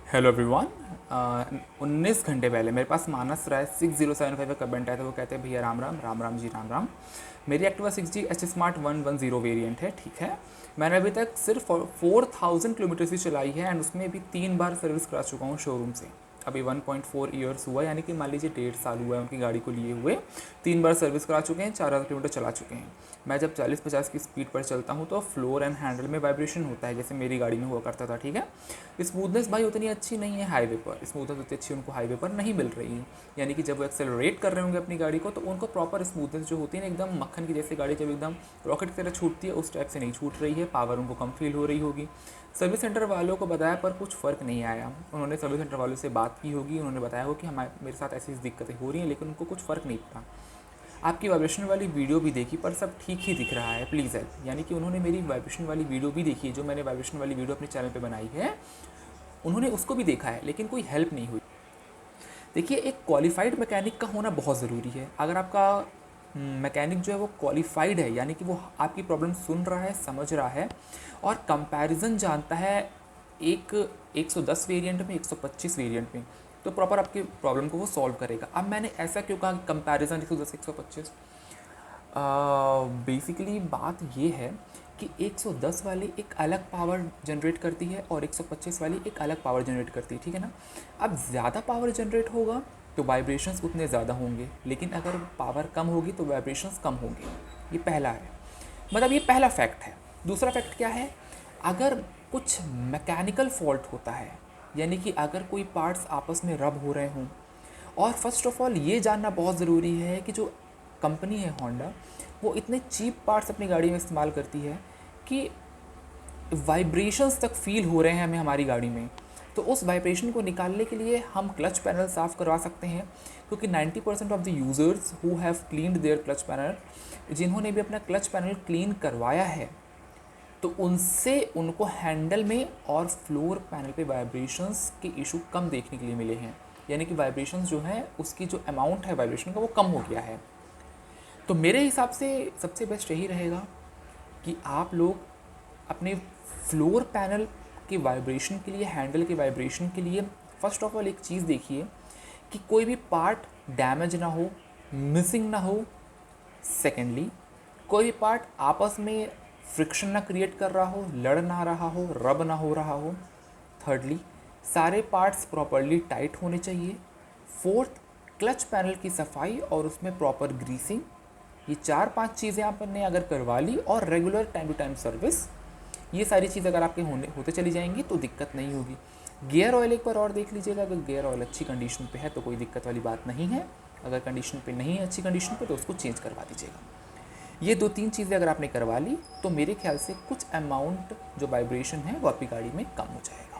Hello everyone. 19 घंटे पहले मेरे पास मानस राय 6075 का कमेंट आया था। वो कहते हैं भैया राम राम राम राम जी राम राम। मेरी Activa 6G H smart 110 variant है, ठीक है। मैंने अभी तक सिर्फ 4000 किलोमीटर्स ही चलाई है एंड उसमें अभी 3 बार सर्विस करा चुका हूँ शोरूम से। अभी 1.4 ईयर्स हुआ, यानी कि मान लीजिए 1.5 साल हुआ है उनकी गाड़ी को लिए हुए। 3 बार सर्विस करा चुके हैं, 4000 किलोमीटर चला चुके हैं। मैं जब 40-50 की स्पीड पर चलता हूँ तो फ्लोर एंड हैंडल में वाइब्रेशन होता है, जैसे मेरी गाड़ी में हुआ करता था, ठीक है। स्मूथनेस भाई उतनी अच्छी नहीं है हाईवे पर, स्मूथनेस उतनी अच्छी उनको हाईवे पर नहीं मिल रही है। यानी कि जब वो एक्सेलरेट कर रहे होंगे अपनी गाड़ी को तो उनको प्रॉपर स्मूथनेस जो होती है ना, एकदम मक्खन की जैसे गाड़ी जब एकदम रॉकेट की तरह छूटती है उस टाइप से नहीं छूट रही है। पावर उनको कम फील हो रही होगी। सर्विस सेंटर वालों को बताया पर कुछ फ़र्क नहीं आया। उन्होंने सर्विस सेंटर वालों से बात की होगी, उन्होंने बताया हो कि हमारे मेरे साथ ऐसी दिक्कतें हो रही हैं, लेकिन उनको कुछ फ़र्क नहीं पड़ा। आपकी वाइब्रेशन वाली वीडियो भी देखी पर सब ठीक ही दिख रहा है, प्लीज़ हेल्प। यानी कि उन्होंने मेरी वाइब्रेशन वाली वीडियो भी देखी है, जो मैंने वाइब्रेशन वाली वीडियो अपने चैनल पे बनाई है, उन्होंने उसको भी देखा है, लेकिन कोई हेल्प नहीं हुई। देखिए, एक क्वालिफाइड मैकेनिक का होना बहुत ज़रूरी है। अगर आपका मैकेनिक जो है वो क्वालिफाइड है, यानी कि वो आपकी प्रॉब्लम सुन रहा है, समझ रहा है और कंपैरिजन जानता है एक 110 वेरिएंट में, 125 वेरिएंट में, तो प्रॉपर आपकी प्रॉब्लम को वो सॉल्व करेगा। अब मैंने ऐसा क्यों कहा कंपैरिजन 110 125? बेसिकली बात ये है कि 110 वाली एक अलग पावर जनरेट करती है और 125 वाली एक अलग पावर जनरेट करती है, ठीक है ना। अब ज़्यादा पावर जनरेट होगा तो वाइब्रेशंस उतने ज़्यादा होंगे, लेकिन अगर पावर कम होगी तो वाइब्रेशंस कम होंगे। ये पहला है, मतलब ये पहला फैक्ट है। दूसरा फैक्ट क्या है? अगर कुछ मैकेनिकल फॉल्ट होता है, यानी कि अगर कोई पार्ट्स आपस में रब हो रहे हों, और फर्स्ट ऑफ ऑल ये जानना बहुत ज़रूरी है कि जो कंपनी है होंडा, वो इतने चीप पार्ट्स अपनी गाड़ी में इस्तेमाल करती है कि वाइब्रेशंस तक फील हो रहे हैं हमें हमारी गाड़ी में। तो उस वाइब्रेशन को निकालने के लिए हम क्लच पैनल साफ़ करवा सकते हैं, क्योंकि 90% of the users who have cleaned their clutch panel, जिन्होंने भी अपना क्लच पैनल क्लीन करवाया है, तो उनसे उनको हैंडल में और फ्लोर पैनल पे वाइब्रेशंस के इशू कम देखने के लिए मिले हैं। यानी कि वाइब्रेशंस जो है उसकी जो अमाउंट है वाइब्रेशन का वो कम हो गया है। तो मेरे हिसाब से सबसे बेस्ट यही रहेगा कि आप लोग अपने फ्लोर पैनल के वाइब्रेशन के लिए, हैंडल के वाइब्रेशन के लिए फ़र्स्ट ऑफ ऑल एक चीज़ देखिए कि कोई भी पार्ट डैमेज ना हो, मिसिंग ना हो। सेकेंडली, कोई भी पार्ट आपस में फ्रिक्शन ना क्रिएट कर रहा हो, लड़ ना रहा हो, रब ना हो रहा हो। थर्डली, सारे पार्ट्स प्रॉपरली टाइट होने चाहिए। फोर्थ, क्लच पैनल की सफाई और उसमें प्रॉपर ग्रीसिंग। ये 4-5 चीज़ें आपने अगर करवा ली और regular time to time service, ये सारी चीज़ अगर आपके होते चली जाएंगी तो दिक्कत नहीं होगी। गियर ऑयल एक बार और देख लीजिएगा, अगर गियर ऑयल अच्छी कंडीशन पे है तो कोई दिक्कत वाली बात नहीं है। अगर कंडीशन पे नहीं है, अच्छी कंडीशन पे, तो उसको चेंज करवा दीजिएगा। ये 2-3 चीज़ें अगर आपने करवा ली तो मेरे ख्याल से कुछ अमाउंट जो वाइब्रेशन है वो आपकी गाड़ी में कम हो जाएगा।